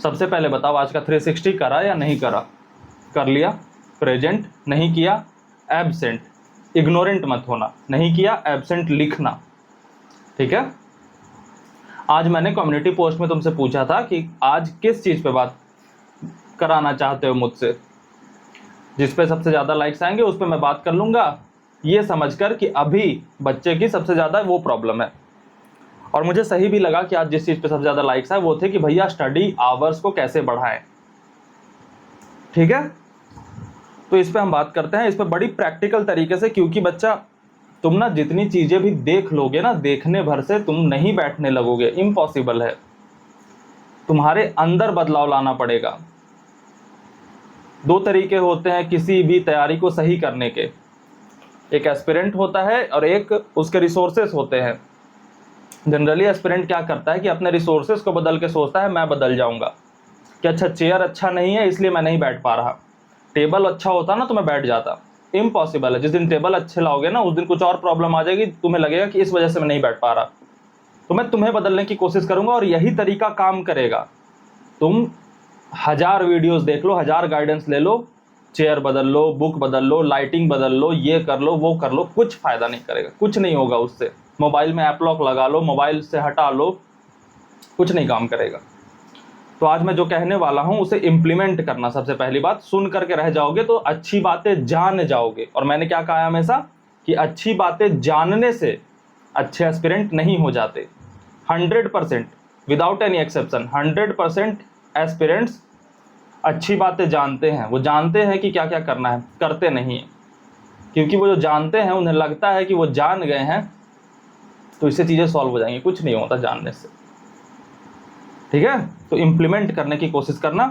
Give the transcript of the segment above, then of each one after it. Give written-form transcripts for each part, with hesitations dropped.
सबसे पहले बताओ आज का 360 करा या नहीं करा? कर लिया, प्रेजेंट नहीं किया, एब्सेंट, इग्नोरेंट मत होना, नहीं किया, एब्सेंट लिखना, ठीक है। आज मैंने कम्युनिटी पोस्ट में तुमसे पूछा था कि आज किस चीज़ पे बात कराना चाहते हो मुझसे, जिस पे सबसे ज़्यादा लाइक्स आएंगे उस पे मैं बात कर लूँगा, ये समझकर कि अभी बच्चे की सबसे ज़्यादा वो प्रॉब्लम है। और मुझे सही भी लगा कि आज जिस चीज़ पे सबसे ज़्यादा लाइक्स आए वो थे कि भैया स्टडी आवर्स को कैसे बढ़ाएं, ठीक है। तो इस पे हम बात करते हैं, इस पे बड़ी प्रैक्टिकल तरीके से, क्योंकि बच्चा तुम ना जितनी चीज़ें भी देख लोगे ना, देखने भर से तुम नहीं बैठने लगोगे, इम्पॉसिबल है। तुम्हारे अंदर बदलाव लाना पड़ेगा। दो तरीके होते हैं किसी भी तैयारी को सही करने के, एक एस्पिरेंट होता है और एक उसके रिसोर्सेस होते हैं। जनरली एस्पिरेंट क्या करता है कि अपने रिसोर्सेस को बदल के सोचता है मैं बदल जाऊंगा, कि अच्छा चेयर अच्छा नहीं है इसलिए मैं नहीं बैठ पा रहा, टेबल अच्छा होता ना तो मैं बैठ जाता। इम्पॉसिबल है। जिस दिन टेबल अच्छे लाओगे ना उस दिन कुछ और प्रॉब्लम आ जाएगी, तुम्हें लगेगा कि इस वजह से मैं नहीं बैठ पा रहा। तो मैं तुम्हें बदलने की कोशिश करूंगा और यही तरीका काम करेगा। तुम 1000 वीडियोस देख लो, 1000 गाइडेंस ले लो, चेयर बदल लो, बुक बदल लो, लाइटिंग बदल लो, ये कर लो वो कर लो, कुछ फायदा नहीं करेगा, कुछ नहीं होगा उससे। मोबाइल में ऐप लॉक लगा लो, मोबाइल से हटा लो, कुछ नहीं काम करेगा। तो आज मैं जो कहने वाला हूं उसे इम्प्लीमेंट करना। सबसे पहली बात, सुन करके रह जाओगे तो अच्छी बातें जान जाओगे। और मैंने क्या कहा हमेशा कि अच्छी बातें जानने से अच्छे एस्पिरेंट नहीं हो जाते। 100% विदाउट एनी एक्सेप्शन 100% एस्पिरेंट्स अच्छी बातें जानते हैं। वो जानते हैं कि क्या क्या करना है, करते नहीं है, क्योंकि वो जो जानते हैं उन्हें लगता है कि वो जान गए हैं तो इससे चीज़ें सॉल्व हो जाएंगी। कुछ नहीं होता जानने से, ठीक है। तो इम्प्लीमेंट करने की कोशिश करना।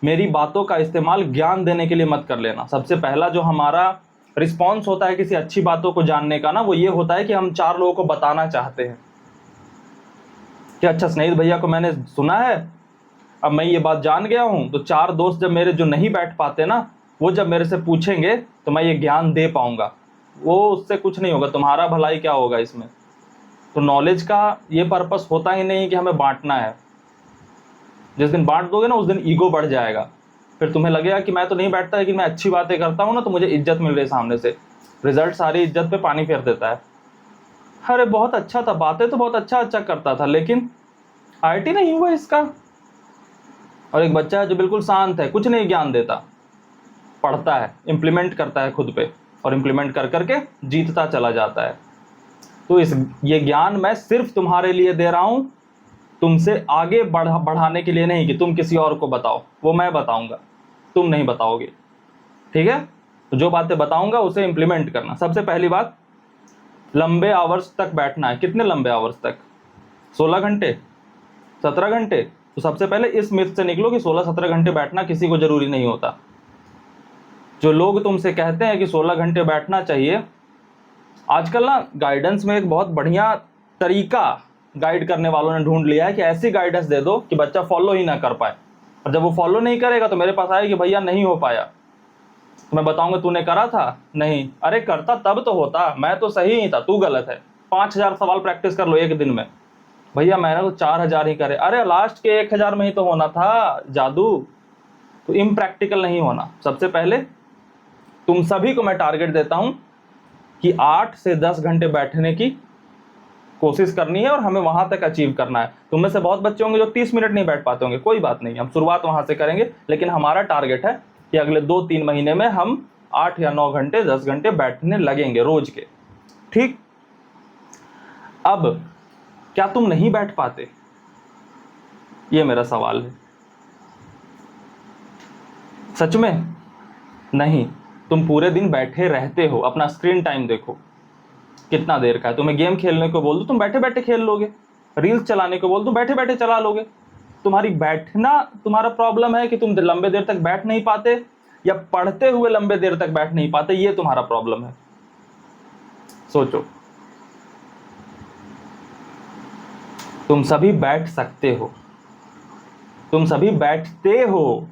मेरी बातों का इस्तेमाल ज्ञान देने के लिए मत कर लेना। सबसे पहला जो हमारा रिस्पॉन्स होता है किसी अच्छी बातों को जानने का ना, वो ये होता है कि हम 4 लोगों को बताना चाहते हैं कि अच्छा स्नेहित भैया को मैंने सुना है, अब मैं ये बात जान गया हूँ, तो 4 दोस्त जब मेरे जो नहीं बैठ पाते ना, वो जब मेरे से पूछेंगे तो मैं ये ज्ञान दे पाऊंगा। वो उससे कुछ नहीं होगा, तुम्हारा भलाई क्या होगा इसमें। तो नॉलेज का ये पर्पस होता ही नहीं कि हमें बांटना है। जिस दिन बांट दोगे ना उस दिन ईगो बढ़ जाएगा, फिर तुम्हें लगेगा कि मैं तो नहीं बैठता लेकिन मैं अच्छी बातें करता हूँ ना तो मुझे इज्जत मिल रही है सामने से। रिजल्ट सारी इज्जत पे पानी फेर देता है। अरे बहुत अच्छा था, बातें तो बहुत अच्छा करता था, लेकिन आईटी नहीं हुआ इसका। और एक बच्चा है जो बिल्कुल शांत है, कुछ नहीं ज्ञान देता, पढ़ता है, इम्प्लीमेंट करता है खुद पे, और इम्प्लीमेंट कर करके जीतता चला जाता है। तो ये ज्ञान मैं सिर्फ तुम्हारे लिए दे रहा हूँ, तुमसे आगे बढ़ाने के लिए नहीं कि तुम किसी और को बताओ। वो मैं बताऊंगा, तुम नहीं बताओगे, ठीक है। तो जो बातें बताऊंगा उसे इम्प्लीमेंट करना। सबसे पहली बात, लंबे आवर्स तक बैठना है। कितने लंबे आवर्स तक? 16 घंटे, 17 घंटे? तो सबसे पहले इस मिथ से निकलो कि 16-17 घंटे बैठना किसी को जरूरी नहीं होता। जो लोग तुमसे कहते हैं कि 16 घंटे बैठना चाहिए, आजकल ना गाइडेंस में एक बहुत बढ़िया तरीका गाइड करने वालों ने ढूंढ लिया है कि ऐसी गाइडेंस दे दो कि बच्चा फॉलो ही ना कर पाए। और जब वो फॉलो नहीं करेगा तो मेरे पास आए कि भैया नहीं हो पाया, तो मैं बताऊंगा तूने करा था? नहीं। अरे करता तब तो होता, मैं तो सही ही था, तू गलत है। 5000 सवाल प्रैक्टिस कर लो एक दिन में। भैया मैंने तो 4000 ही करे। अरे लास्ट के 1000 में ही तो होना था जादू। तो इम्प्रैक्टिकल नहीं होना। सबसे पहले तुम सभी को मैं टारगेट देता हूं कि 8 से 10 घंटे बैठने की कोशिश करनी है और हमें वहां तक अचीव करना है। तुम में से बहुत बच्चे होंगे जो 30 मिनट नहीं बैठ पाते होंगे, कोई बात नहीं, हम शुरुआत वहां से करेंगे। लेकिन हमारा टारगेट है कि अगले 2-3 महीने में हम 8 या 9 घंटे 10 घंटे बैठने लगेंगे रोज के, ठीक। अब क्या तुम नहीं बैठ पाते? ये मेरा सवाल है। सच में नहीं, तुम पूरे दिन बैठे रहते हो। अपना स्क्रीन टाइम देखो कितना देर का है। तुम्हें गेम खेलने को बोल दो तुम बैठे बैठे खेल लोगे, रील्स चलाने को बोल दो बैठे बैठे चला लोगे। तुम्हारी बैठना तुम्हारा प्रॉब्लम है कि तुम लंबे देर तक बैठ नहीं पाते, या पढ़ते हुए लंबे देर तक बैठ नहीं पाते, ये तुम्हारा प्रॉब्लम है। सोचो, तुम सभी बैठ सकते हो, तुम सभी बैठते हो।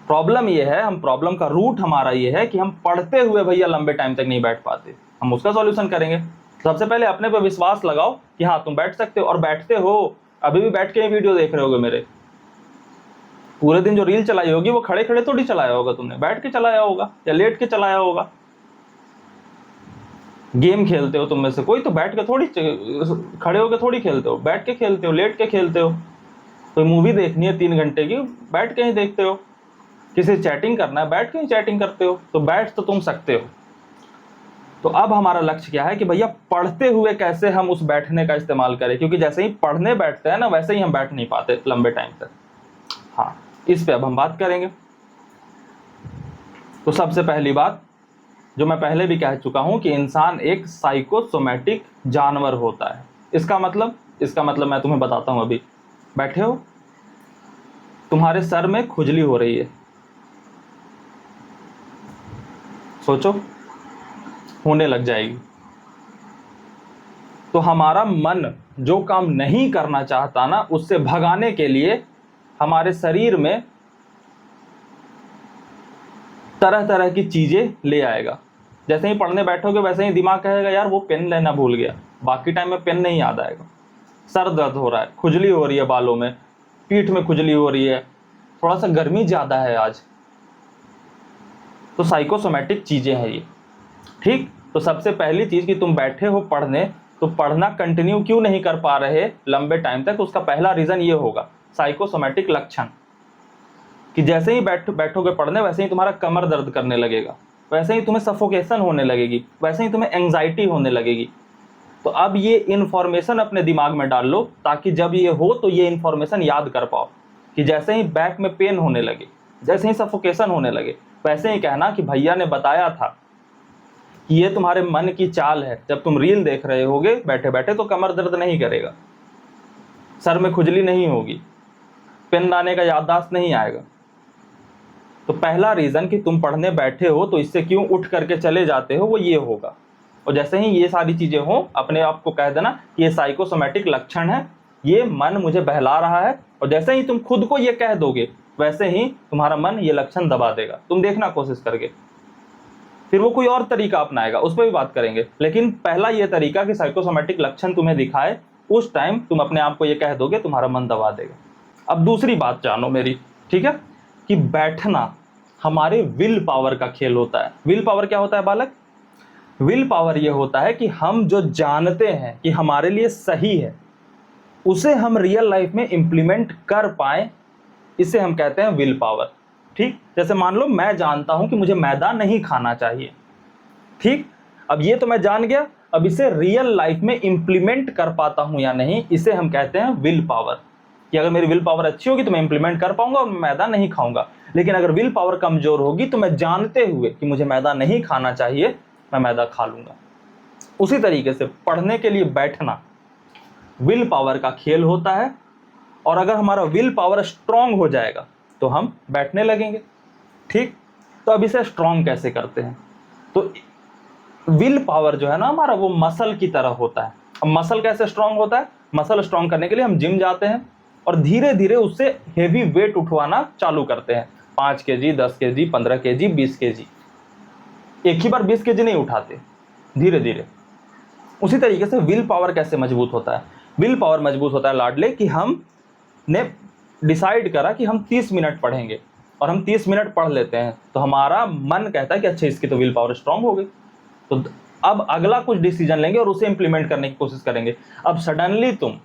प्रॉब्लम ये है, हम प्रॉब्लम का रूट हमारा ये है कि हम पढ़ते हुए भैया लंबे टाइम तक नहीं बैठ पाते। हम उसका सॉल्यूशन करेंगे। सबसे पहले अपने पे विश्वास लगाओ कि हाँ तुम बैठ सकते हो, और बैठते हो। अभी भी बैठ के वीडियो देख रहे होगे मेरे, पूरे दिन जो रील चलाई होगी वो खड़े खड़े थोड़ी चलाया होगा तुमने, बैठ के चलाया होगा या लेट के चलाया होगा। गेम खेलते हो तुम में से कोई तो बैठ के थोड़ी, खड़े होके थोड़ी खेलते हो, बैठ के खेलते हो, लेट के खेलते हो। कोई मूवी देखनी है 3 घंटे की, बैठ के ही देखते हो। किसी चैटिंग करना है, बैठ के ही चैटिंग करते हो। तो बैठ तो तुम सकते हो। तो अब हमारा लक्ष्य क्या है कि भैया पढ़ते हुए कैसे हम उस बैठने का इस्तेमाल करें, क्योंकि जैसे ही पढ़ने बैठते हैं ना वैसे ही हम बैठ नहीं पाते लंबे टाइम तक। हाँ, इस पे अब हम बात करेंगे। तो सबसे पहली बात जो मैं पहले भी कह चुका हूं कि इंसान एक साइकोसोमैटिक जानवर होता है। इसका मतलब मैं तुम्हें बताता हूं। अभी बैठे हो, तुम्हारे सर में खुजली हो रही है, सोचो होने लग जाएगी। तो हमारा मन जो काम नहीं करना चाहता ना, उससे भगाने के लिए हमारे शरीर में तरह तरह की चीजें ले आएगा। जैसे ही पढ़ने बैठोगे वैसे ही दिमाग कहेगा यार वो पेन लेना भूल गया, बाकी टाइम में पेन नहीं याद आएगा। सर दर्द हो रहा है, खुजली हो रही है बालों में, पीठ में खुजली हो रही है, थोड़ा सा गर्मी ज्यादा है आज। तो साइकोसोमैटिक चीजें हैं ये, ठीक। तो सबसे पहली चीज कि तुम बैठे हो पढ़ने, तो पढ़ना कंटिन्यू क्यों नहीं कर पा रहे लंबे टाइम तक, उसका पहला रीजन ये होगा साइकोसोमैटिक लक्षण। कि जैसे ही बैठोगे पढ़ने वैसे ही तुम्हारा कमर दर्द करने लगेगा, वैसे ही तुम्हें सफोकेशन होने लगेगी, वैसे ही तुम्हें एंजाइटी होने लगेगी। तो अब ये इन्फॉर्मेशन अपने दिमाग में डाल लो, ताकि जब ये हो तो ये इन्फॉर्मेशन याद कर पाओ। कि जैसे ही बैक में पेन होने लगे, जैसे ही सफोकेशन होने लगे, वैसे ही कहना कि भैया ने बताया था कि ये तुम्हारे मन की चाल है। जब तुम रील देख रहे होगे बैठे बैठे तो कमर दर्द नहीं करेगा, सर में खुजली नहीं होगी, पेन लाने का याददाश्त नहीं आएगा। तो पहला रीजन कि तुम पढ़ने बैठे हो तो इससे क्यों उठ करके चले जाते हो, वो ये होगा। और जैसे ही ये सारी चीजें हो, अपने आप को कह देना कि ये साइकोसोमैटिक लक्षण है, ये मन मुझे बहला रहा है। और जैसे ही तुम खुद को ये कह दोगे वैसे ही तुम्हारा मन ये लक्षण दबा देगा। तुम देखना कोशिश करके, फिर वो कोई और तरीका अपनाएगा, उस पर भी बात करेंगे। लेकिन पहला ये तरीका कि साइकोसोमैटिक लक्षण तुम्हें दिखाए, उस टाइम तुम अपने आप को ये कह दोगे, तुम्हारा मन दबा देगा। अब दूसरी बात जानो मेरी, ठीक है, कि बैठना हमारे विल पावर का खेल होता है। विल पावर क्या होता है बालक? विल पावर ये होता है कि हम जो जानते हैं कि हमारे लिए सही है, उसे हम रियल लाइफ में इंप्लीमेंट कर पाए, इसे हम कहते हैं विल पावर। ठीक, जैसे मान लो मैं जानता हूं कि मुझे मैदा नहीं खाना चाहिए, ठीक। अब ये तो मैं जान गया, अब इसे रियल लाइफ में इंप्लीमेंट कर पाता हूं या नहीं, इसे हम कहते हैं विल पावर। कि अगर मेरी विल पावर अच्छी होगी तो मैं इंप्लीमेंट कर पाऊंगा और मैं मैदा नहीं खाऊंगा। लेकिन अगर विल पावर कमजोर होगी तो मैं जानते हुए कि मुझे मैदा नहीं खाना चाहिए, मैं मैदा खा लूंगा। उसी तरीके से पढ़ने के लिए बैठना विल पावर का खेल होता है। और अगर हमारा विल पावर स्ट्रांग हो जाएगा तो हम बैठने लगेंगे, ठीक। तो अब इसे स्ट्रांग कैसे करते हैं? तो विल पावर जो है ना हमारा, वो मसल की तरह होता है। अब मसल कैसे स्ट्रांग होता है? मसल स्ट्रांग करने के लिए हम जिम जाते हैं और धीरे धीरे उससे हेवी वेट उठवाना चालू करते हैं। 5 केजी, 10 केजी, 15 केजी, 20 केजी। एक ही बार 20 केजी नहीं उठाते, धीरे धीरे। उसी तरीके से विल पावर कैसे मजबूत होता है? विल पावर मजबूत होता है लाडले कि हमने डिसाइड करा कि हम 30 मिनट पढ़ेंगे और हम 30 मिनट पढ़ लेते हैं, तो हमारा मन कहता है कि अच्छा इसकी तो विल पावर स्ट्रांग हो गई, तो अब अगला कुछ डिसीजन लेंगे और उसे इंप्लीमेंट करने की कोशिश करेंगे। अब सडनली तुम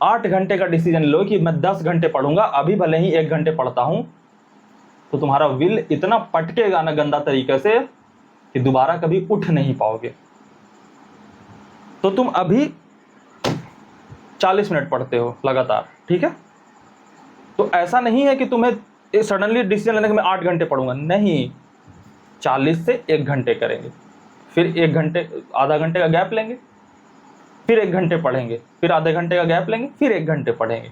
8 घंटे का डिसीजन लो कि मैं 10 घंटे पढ़ूंगा, अभी भले ही 1 घंटे पढ़ता हूं, तो तुम्हारा विल इतना पटकेगा ना गंदा तरीके से कि दोबारा कभी उठ नहीं पाओगे। तो तुम अभी 40 मिनट पढ़ते हो लगातार, ठीक है। तो ऐसा नहीं है कि तुम्हें सडनली डिसीजन लेने के मैं 8 घंटे पढ़ूंगा, नहीं। 40 से 1 घंटे करेंगे, फिर 1 घंटे, आधा घंटे का गैप लेंगे, फिर 1 घंटे पढ़ेंगे, फिर आधे घंटे का गैप लेंगे, फिर 1 घंटे पढ़ेंगे।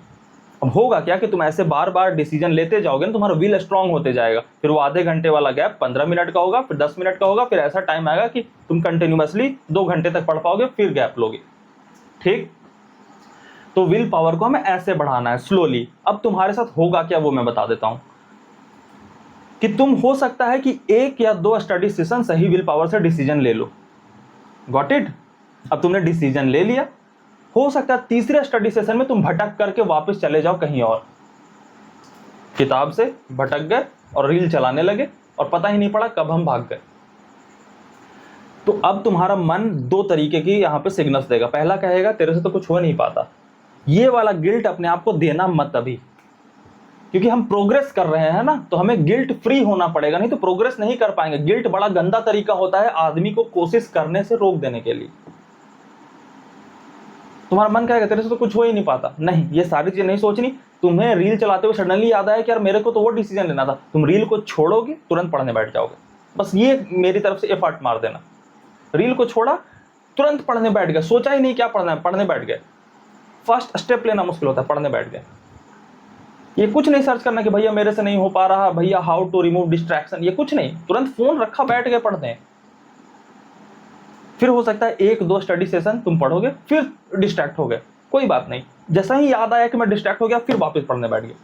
अब होगा क्या कि तुम ऐसे बार बार डिसीजन लेते जाओगे ना, तुम्हारा विल स्ट्रांग होते जाएगा। फिर वो आधे घंटे वाला गैप 15 मिनट का होगा, फिर 10 मिनट का होगा, फिर ऐसा टाइम आएगा कि तुम कंटिन्यूअसली 2 घंटे तक पढ़ पाओगे, फिर गैप लोगे, ठीक। तो विल पावर को हमें ऐसे बढ़ाना है स्लोली। अब तुम्हारे साथ होगा क्या वो मैं बता देता हूं कि तुम, हो सकता है कि 1 या 2 स्टडी सेशन सही विल पावर से डिसीजन ले लो, गॉट इट। अब तुमने डिसीजन ले लिया, हो सकता है तीसरे स्टडी सेशन में तुम भटक करके वापस चले जाओ कहीं और, किताब से भटक गए और रील चलाने लगे और पता ही नहीं पड़ा कब हम भाग गए। तो अब तुम्हारा मन दो तरीके की यहाँ पे सिग्नल्स देगा। पहला कहेगा तेरे से तो कुछ हो नहीं पाता। ये वाला गिल्ट अपने आप को देना मत अभी, क्योंकि हम प्रोग्रेस कर रहे हैं ना, तो हमें गिल्ट फ्री होना पड़ेगा, नहीं तो प्रोग्रेस नहीं कर पाएंगे। गिल्ट बड़ा गंदा तरीका होता है आदमी को कोशिश करने से रोक देने के लिए। तुम्हारा मन कहेगा तेरे से तो कुछ हो ही नहीं पाता। नहीं, ये सारी चीजें नहीं सोचनी। तुम्हें रील चलाते हुए सडनली याद आया कि यार मेरे को तो वो डिसीजन लेना था, तुम रील को छोड़ोगे, तुरंत पढ़ने बैठ जाओगे। बस ये मेरी तरफ से एफर्ट मार देना। रील को छोड़ा, तुरंत पढ़ने बैठ गए, सोचा ही नहीं क्या पढ़ना है, पढ़ने बैठ गए। फर्स्ट स्टेप लेना मुश्किल होता है, पढ़ने बैठ गए। ये कुछ नहीं सर्च करना कि भैया मेरे से नहीं हो पा रहा, भैया हाउ टू रिमूव डिस्ट्रैक्शन, ये कुछ नहीं, तुरंत फोन रखा बैठ गए पढ़ने। फिर हो सकता है एक दो स्टडी सेशन तुम पढ़ोगे, फिर डिस्ट्रैक्ट हो गए, कोई बात नहीं। जैसा ही याद आया कि मैं डिस्ट्रैक्ट हो गया, फिर वापस पढ़ने बैठ गए।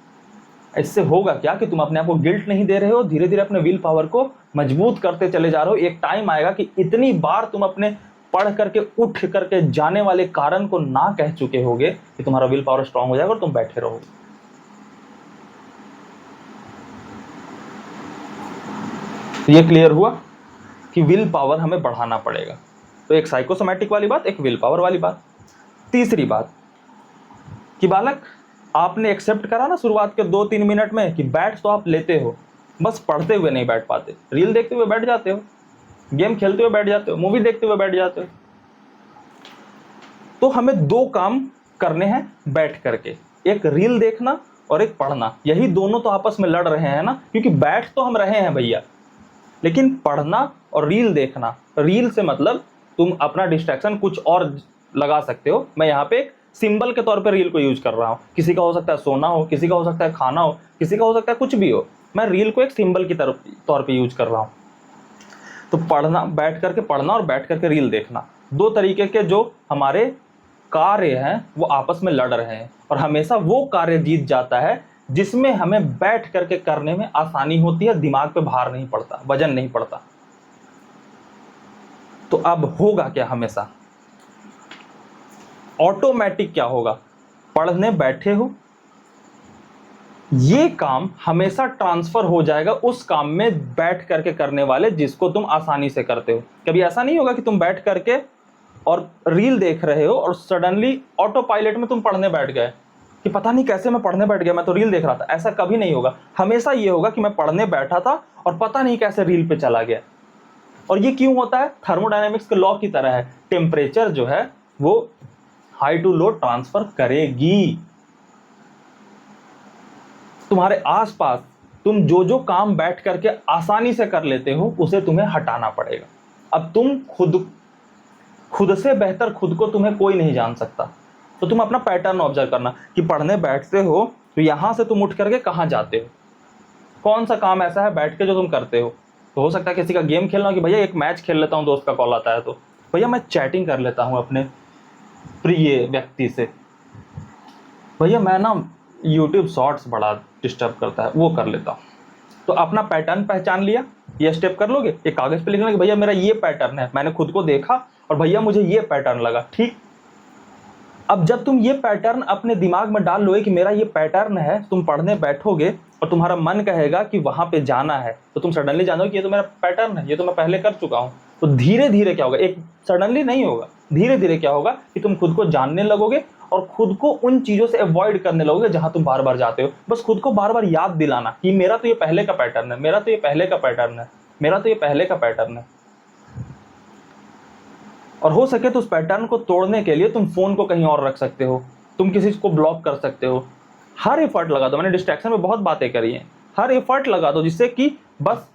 इससे होगा क्या कि तुम अपने आप को गिल्ट नहीं दे रहे हो, धीरे धीरे अपने विल पावर को मजबूत करते चले जा रहे हो। एक टाइम आएगा कि इतनी बार तुम अपने पढ़ करके उठ करके जाने वाले कारण को ना कह चुके होगे कि तुम्हारा विल पावर स्ट्रांग हो जाएगा और तुम बैठे रहोगे। ये क्लियर हुआ कि विल पावर हमें बढ़ाना पड़ेगा। तो एक साइकोसोमैटिक वाली बात, एक विल पावर वाली बात। तीसरी बात कि बालक, आपने एक्सेप्ट करा ना शुरुआत के 2-3 मिनट में कि बैठ तो आप लेते हो, बस पढ़ते हुए नहीं बैठ पाते। रील देखते हुए बैठ जाते हो, गेम खेलते हुए बैठ जाते हो, मूवी देखते हुए बैठ जाते हो। तो हमें दो काम करने हैं बैठ करके, एक रील देखना और एक पढ़ना। यही दोनों तो आपस में लड़ रहे हैं ना, क्योंकि बैठ तो हम रहे हैं भैया, लेकिन पढ़ना और रील देखना, रील से मतलब तुम अपना डिस्ट्रैक्शन कुछ और लगा सकते हो। मैं यहाँ पे एक सिंबल के तौर पे रील को यूज कर रहा हूँ। किसी का हो सकता है सोना हो, किसी का हो सकता है खाना हो, किसी का हो सकता है कुछ भी हो। मैं रील को एक सिंबल की तौर पे यूज कर रहा हूँ। तो पढ़ना, बैठ करके पढ़ना और बैठ करके रील देखना, दो तरीके के जो हमारे कार्य हैं वो आपस में लड़ रहे हैं, और हमेशा वो कार्य जीत जाता है जिसमें हमें बैठ करके करने में आसानी होती है, दिमाग पे भार नहीं पड़ता, वजन नहीं पड़ता। तो अब होगा क्या, हमेशा ऑटोमेटिक क्या होगा, पढ़ने बैठे हो, ये काम हमेशा ट्रांसफर हो जाएगा उस काम में बैठ करके करने वाले जिसको तुम आसानी से करते हो। कभी ऐसा नहीं होगा कि तुम बैठ करके और रील देख रहे हो और सडनली ऑटो पायलट में तुम पढ़ने बैठ गए कि पता नहीं कैसे मैं पढ़ने बैठ गया, मैं तो रील देख रहा था। ऐसा कभी नहीं होगा। हमेशा ये होगा कि मैं पढ़ने बैठा था और पता नहीं कैसे रील पे चला गया। और ये क्यों होता है? थर्मोडायनेमिक्स के लॉ की तरह है। टेम्परेचर जो है वो हाई टू लो ट्रांसफर करेगी। तुम्हारे आसपास तुम जो जो काम बैठ करके आसानी से कर लेते हो उसे तुम्हें हटाना पड़ेगा। अब तुम खुद से बेहतर खुद को तुम्हें कोई नहीं जान सकता। तो तुम अपना पैटर्न ऑब्जर्व करना कि पढ़ने बैठते हो तो यहां से तुम उठ करके कहां जाते हो, कौन सा काम ऐसा है बैठ के जो तुम करते हो। तो हो सकता है किसी का गेम खेलना हो कि भैया एक मैच खेल लेता हूं, दोस्त का कॉल आता है तो भैया मैं चैटिंग कर लेता हूं अपने प्रिय व्यक्ति से, भैया मैं ना यूट्यूब शॉर्ट्स बड़ा डिस्टर्ब करता है वो कर लेता हूँ। तो अपना पैटर्न पहचान लिया, ये स्टेप कर लोगे, एक कागज पे लिखना कि भैया मेरा ये पैटर्न है, मैंने खुद को देखा और भैया मुझे ये पैटर्न लगा, ठीक। अब जब तुम ये पैटर्न अपने दिमाग में डाल लोगे कि मेरा ये पैटर्न है, तुम पढ़ने बैठोगे और तुम्हारा मन कहेगा कि वहां पे जाना है, तो तुम सडनली जानोगे कि ये तो मेरा पैटर्न है, ये तो मैं पहले कर चुका हूँ। तो धीरे धीरे क्या होगा, एक सडनली नहीं होगा, धीरे धीरे क्या होगा कि तुम खुद को जानने लगोगे और खुद को उन चीजों से अवॉइड करने लगोगे जहां तुम बार बार जाते हो। बस खुद को बार बार याद दिलाना कि मेरा तो ये पहले का पैटर्न है, मेरा तो ये पहले का पैटर्न है, मेरा तो ये पहले का पैटर्न है। और हो सके तो उस पैटर्न को तोड़ने के लिए तुम फोन को कहीं और रख सकते हो, तुम किसी को ब्लॉक कर सकते हो। हर एफर्ट लगा दो, मैंने डिस्ट्रैक्शन में बहुत बातें करी हैं, हर एफर्ट लगा दो जिससे कि बस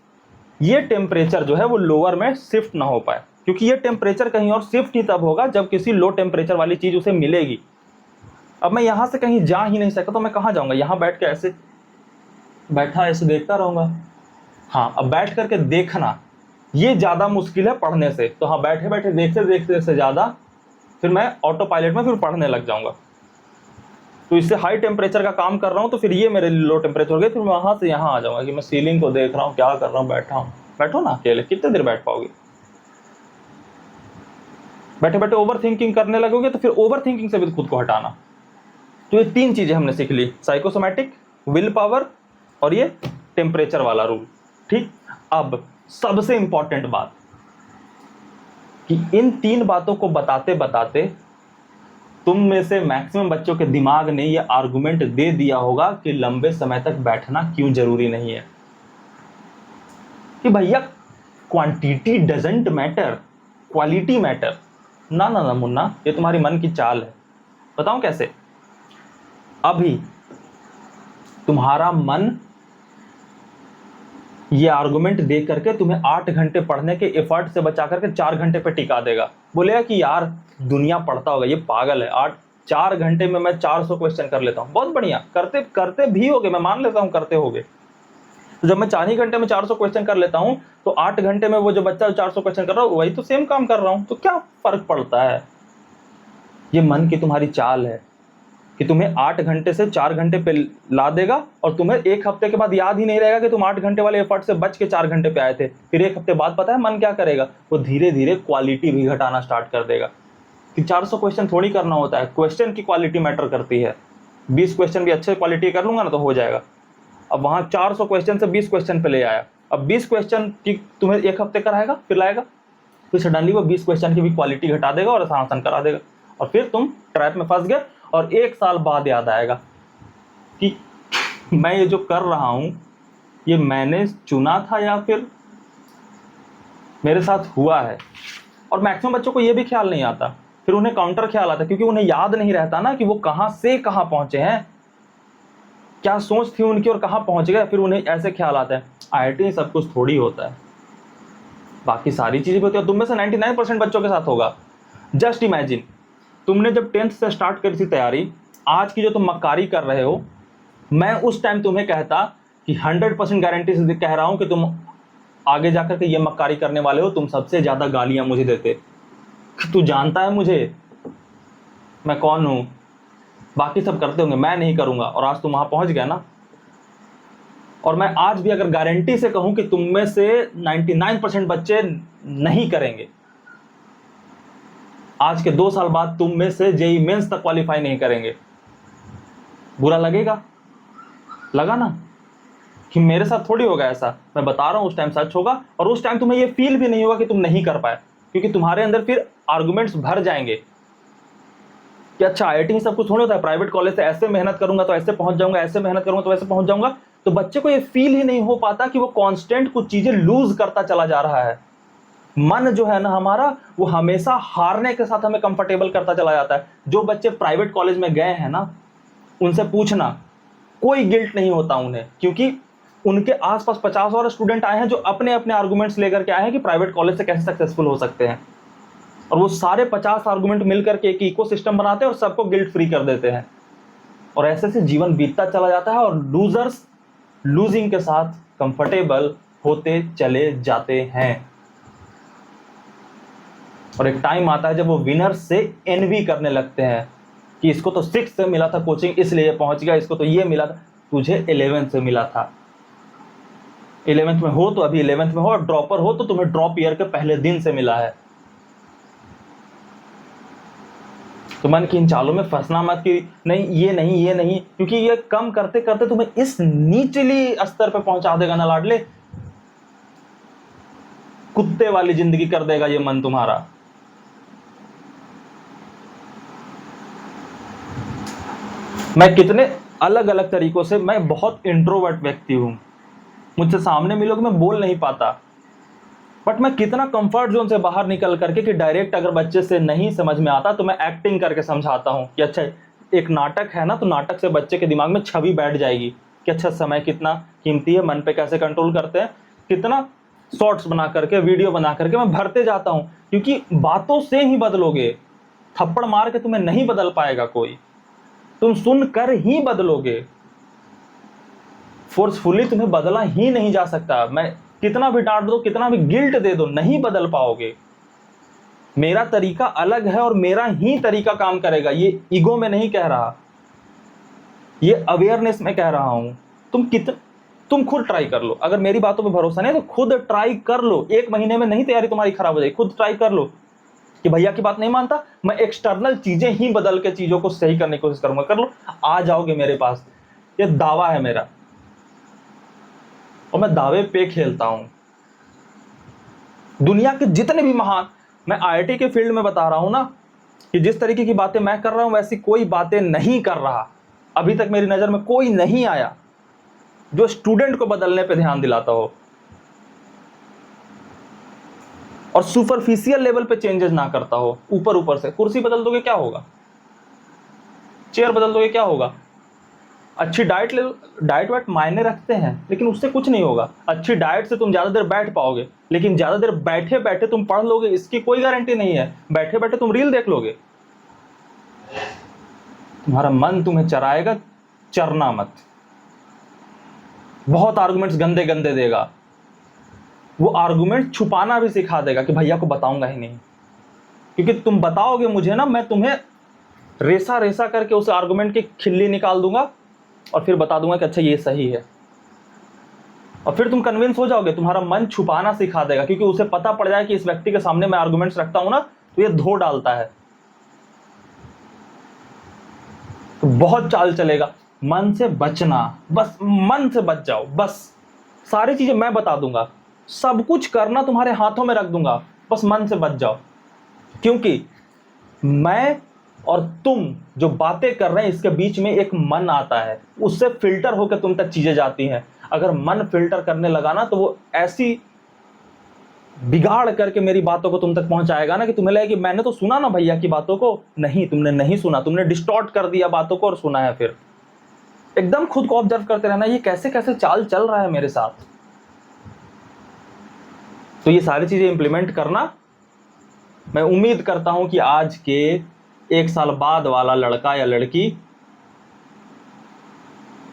ये टेम्परेचर जो है वो लोअर में शिफ्ट ना हो पाए, क्योंकि ये टेम्परेचर कहीं और शिफ्ट ही तब होगा जब किसी लो टेम्परेचर वाली चीज उसे मिलेगी। अब मैं यहां से कहीं जा ही नहीं सकता तो मैं कहां जाऊंगा, यहां बैठ के ऐसे बैठा ऐसे देखता रहूंगा। हाँ, अब बैठ करके देखना ये ज्यादा मुश्किल है पढ़ने से। तो हाँ, बैठे बैठे देखते देखते से ज्यादा फिर मैं ऑटो पायलट में फिर पढ़ने लग जाऊंगा। तो इससे हाई टेम्परेचर का काम कर रहा हूँ तो फिर ये मेरे लो टेम्परेचर हो गए, फिर वहां से यहाँ आ जाऊंगा कि मैं सीलिंग को देख रहा हूँ, क्या कर रहा हूँ, बैठा हूँ। बैठो ना अकेले, कितने देर बैठ पाओगे? बैठे बैठे ओवर थिंकिंग करने लगोगे तो फिर ओवर थिंकिंग से भी खुद को हटाना। तो ये तीन चीजें हमने सीख ली, साइकोसोमैटिक, विल पावर और ये टेम्परेचर वाला रूल। ठीक, अब सबसे इंपॉर्टेंट बात कि इन 3 बातों को बताते बताते तुम में से मैक्सिमम बच्चों के दिमाग ने ये आर्गुमेंट दे दिया होगा कि लंबे समय तक बैठना क्यों जरूरी नहीं है, कि भैया quantity doesn't matter, quality matter. ना ना ना मुन्ना, ये तुम्हारी मन की चाल है। बताऊं कैसे? अभी तुम्हारा मन ये आर्गुमेंट दे करके तुम्हें 8 घंटे पढ़ने के एफर्ट से बचा करके 4 घंटे पे टिका देगा। बोलेगा कि यार दुनिया पढ़ता होगा, ये पागल है, 4 घंटे में मैं 400 क्वेश्चन कर लेता हूँ। बहुत बढ़िया, करते करते भी होगे, मैं मान लेता हूँ करते होगे। तो जब मैं 4 ही घंटे में 400 क्वेश्चन कर लेता हूँ, तो 8 घंटे में वो जो बच्चा 400 क्वेश्चन कर रहा है वही तो सेम काम कर रहा हूँ, तो क्या फर्क पड़ता है? ये मन की तुम्हारी चाल है कि तुम्हें 8 घंटे से 4 घंटे पे ला देगा, और तुम्हें 1 हफ्ते के बाद याद ही नहीं रहेगा कि तुम 8 घंटे वाले एफर्ट से बच के 4 घंटे पे आए थे। फिर 1 हफ्ते बाद पता है मन क्या करेगा? वो धीरे धीरे क्वालिटी भी घटाना स्टार्ट कर देगा कि 400 क्वेश्चन थोड़ी करना होता है, क्वेश्चन की क्वालिटी मैटर करती है। 20 क्वेश्चन भी अच्छे क्वालिटी कर लूंगा ना तो हो जाएगा। अब वहां 400 क्वेश्चन से 20 क्वेश्चन पे ले आया, अब 20 क्वेश्चन की तुम्हें 1 हफ्ते कराएगा, फिर लाएगा, फिर सडनली वो 20 क्वेश्चन की भी क्वालिटी घटा देगा और आसान करा देगा, और फिर तुम ट्रैप में फंस गए। और 1 साल बाद याद आएगा कि मैं ये जो कर रहा हूं ये मैंने चुना था या फिर मेरे साथ हुआ है। और मैक्सिमम बच्चों को ये भी ख्याल नहीं आता, फिर उन्हें काउंटर ख्याल आता, क्योंकि उन्हें याद नहीं रहता ना कि वो कहां से कहां पहुंचे हैं, क्या सोच थी उनकी और कहां पहुंच गए। फिर उन्हें ऐसे ख्याल आता है IIT सब कुछ थोड़ी होता है, बाकी सारी चीजें भी होती है। तुम में से 99% बच्चों के साथ होगा। जस्ट इमेजिन, तुमने जब 10th से स्टार्ट करी थी तैयारी, आज की जो तुम मक्कारी कर रहे हो, मैं उस टाइम तुम्हें कहता कि 100% गारंटी से कह रहा हूं कि तुम आगे जाकर के ये मक्कारी करने वाले हो, तुम सबसे ज्यादा गालियां मुझे देते। तू जानता है मुझे, मैं कौन हूं, बाकी सब करते होंगे, मैं नहीं करूंगा, और आज तुम वहां पहुंच गया ना। और मैं आज भी अगर गारंटी से कहूं कि तुम में से 99% बच्चे नहीं करेंगे, आज के 2 साल बाद तुम में से जेईई मेंस तक क्वालिफाई नहीं करेंगे, बुरा लगेगा? लगा ना कि मेरे साथ थोड़ी होगा ऐसा, मैं बता रहा हूं उस टाइम सच होगा। और उस टाइम तुम्हें ये फील भी नहीं होगा कि तुम नहीं कर पाए, क्योंकि तुम्हारे अंदर फिर आर्गुमेंट्स भर जाएंगे कि अच्छा IIT सब कुछ थोड़ी होता है, प्राइवेट कॉलेज से ऐसे मेहनत करूंगा तो ऐसे पहुंच जाऊंगा, ऐसे मेहनत करूंगा तो ऐसे पहुंच जाऊंगा। तो बच्चे को ये फील ही नहीं हो पाता कि वो कांस्टेंट कुछ चीजें लूज करता चला जा रहा है। मन जो है ना हमारा, वो हमेशा हारने के साथ हमें कंफर्टेबल करता चला जाता है। जो बच्चे प्राइवेट कॉलेज में गए हैं ना, उनसे पूछना, कोई गिल्ट नहीं होता उन्हें, क्योंकि उनके आसपास 50 और स्टूडेंट आए हैं जो अपने अपने आर्गुमेंट्स लेकर के आए हैं कि प्राइवेट कॉलेज से कैसे सक्सेसफुल हो सकते हैं, और वो सारे 50 आर्गुमेंट मिलकर के एक इकोसिस्टम बनाते हैं और सबको गिल्ट फ्री कर देते हैं। और ऐसे से जीवन बीतता चला जाता है, और लूजर्स लूजिंग के साथ कंफर्टेबल होते चले जाते हैं। और एक टाइम आता है जब वो विनर से एनवी करने लगते हैं कि इसको तो 6 से मिला था कोचिंग इसलिए पहुंच गया, इसको तो ये मिला था, तुझे 11 से मिला था। 11th में हो तो अभी 11th में हो, और ड्रॉपर हो तो तुम्हें ड्रॉप ईयर के पहले दिन से मिला है। तो मन की इन चालों में फंसना मत कि नहीं ये नहीं ये नहीं, क्योंकि ये कम करते करते तुम्हें इस निचली स्तर पे पहुंचा देगा ना लाडले, कुत्ते वाली जिंदगी कर देगा ये मन तुम्हारा। मैं कितने अलग अलग तरीकों से, मैं बहुत इंट्रोवर्ट व्यक्ति हूं, मुझसे सामने मिलोगे मैं बोल नहीं पाता, बट मैं कितना कंफर्ट जोन से बाहर निकल करके कि डायरेक्ट अगर बच्चे से नहीं समझ में आता तो मैं एक्टिंग करके समझाता हूं कि अच्छा एक नाटक है ना, तो नाटक से बच्चे के दिमाग में छवि बैठ जाएगी कि अच्छा समय कितना कीमती है, मन पे कैसे कंट्रोल करते हैं, कितना शॉर्ट्स बना करके वीडियो बना करके मैं भरते जाता हूं। क्योंकि बातों से ही बदलोगे, थप्पड़ मार के तुम्हें नहीं बदल पाएगा कोई, तुम सुनकर ही बदलोगे, फोर्सफुली तुम्हें बदला ही नहीं जा सकता। मैं कितना भी डांट दो, कितना भी गिल्ट दे दो, नहीं बदल पाओगे। मेरा तरीका अलग है और मेरा ही तरीका काम करेगा। ये ईगो में नहीं कह रहा, ये अवेयरनेस में कह रहा हूं। तुम खुद ट्राई कर लो, अगर मेरी बातों पे भरोसा नहीं तो खुद ट्राई कर लो। 1 महीने में नहीं तैयारी तुम्हारी खराब हो जाएगी, खुद ट्राई कर लो कि भैया की बात नहीं मानता, मैं एक्सटर्नल चीजें ही बदल के चीजों को सही करने की कोशिश करूंगा, कर लो, आ जाओगे मेरे पास, ये दावा है मेरा। और मैं दावे पे खेलता हूं, दुनिया के जितने भी महान, मैं आईआईटी के फील्ड में बता रहा हूं ना, कि जिस तरीके की बातें मैं कर रहा हूं वैसी कोई बातें नहीं कर रहा। अभी तक मेरी नजर में कोई नहीं आया जो स्टूडेंट को बदलने पे ध्यान दिलाता हो और सुपरफिशियल लेवल पे चेंजेस ना करता हो। ऊपर ऊपर से कुर्सी बदल दोगे क्या होगा, चेयर बदल दोगे क्या होगा, अच्छी डाइट वाइट मायने रखते हैं लेकिन उससे कुछ नहीं होगा। अच्छी डाइट से तुम ज्यादा देर बैठ पाओगे, लेकिन ज्यादा देर बैठे बैठे तुम पढ़ लोगे इसकी कोई गारंटी नहीं है। बैठे बैठे तुम रील देख लोगे, तुम्हारा मन तुम्हें चराएगा, चरना मत। बहुत आर्गुमेंट्स गंदे गंदे देगा, वो आर्गुमेंट छुपाना भी सिखा देगा कि भैया को बताऊंगा ही नहीं, क्योंकि तुम बताओगे मुझे ना, मैं तुम्हें रेसा रेसा करके उस आर्गुमेंट की खिल्ली निकाल दूंगा और फिर बता दूंगा कि अच्छा ये सही है, और फिर तुम कन्विंस हो जाओगे। तुम्हारा मन छुपाना सिखा देगा, क्योंकि उसे पता पड़ जाए कि इस व्यक्ति के सामने मैं आर्गुमेंट्स रखता हूं ना तो ये धो डालता है। तो बहुत चाल चलेगा, मन से बचना, बस मन से बच जाओ। बस सारी चीजें मैं बता दूंगा, सब कुछ करना तुम्हारे हाथों में रख दूंगा, बस मन से बच जाओ। क्योंकि मैं और तुम जो बातें कर रहे हैं इसके बीच में एक मन आता है, उससे फिल्टर होकर तुम तक चीजें जाती हैं। अगर मन फिल्टर करने लगा ना तो वो ऐसी बिगाड़ करके मेरी बातों को तुम तक पहुंचाएगा ना कि तुम्हें लगेगा कि मैंने तो सुना ना भैया की बातों को। नहीं, तुमने नहीं सुना, तुमने डिस्टॉर्ट कर दिया बातों को और सुना है। फिर एकदम खुद को ऑब्जर्व करते रहना, ये कैसे कैसे चाल चल रहा है मेरे साथ। तो ये सारी चीजें इंप्लीमेंट करना। मैं उम्मीद करता हूं कि आज के 1 साल बाद वाला लड़का या लड़की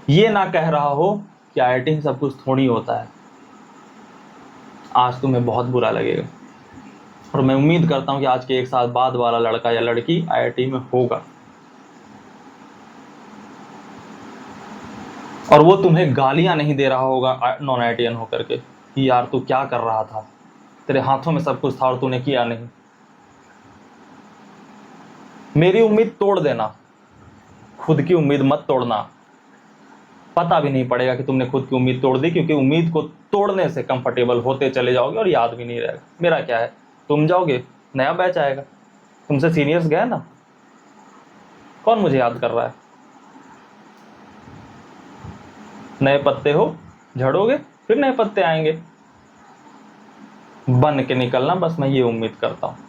ये ना कह रहा हो कि आईआईटी में सब कुछ थोड़ी होता है। आज तुम्हें बहुत बुरा लगेगा, और मैं उम्मीद करता हूं कि आज के 1 साल बाद वाला लड़का या लड़की आईआईटी में होगा, और वो तुम्हें गालियां नहीं दे रहा होगा नॉन आईआईटीएन होकर के कि यार तू क्या कर रहा था, तेरे हाथों में सब कुछ था और तूने किया नहीं। मेरी उम्मीद तोड़ देना, खुद की उम्मीद मत तोड़ना। पता भी नहीं पड़ेगा कि तुमने खुद की उम्मीद तोड़ दी, क्योंकि उम्मीद को तोड़ने से कंफर्टेबल होते चले जाओगे और याद भी नहीं रहेगा। मेरा क्या है, तुम जाओगे, नया बैच आएगा, तुमसे सीनियर्स गए ना, कौन मुझे याद कर रहा है। नए पत्ते हो, झड़ोगे, फिर नए पत्ते आएंगे, बन के निकलना, बस मैं ये उम्मीद करता हूं।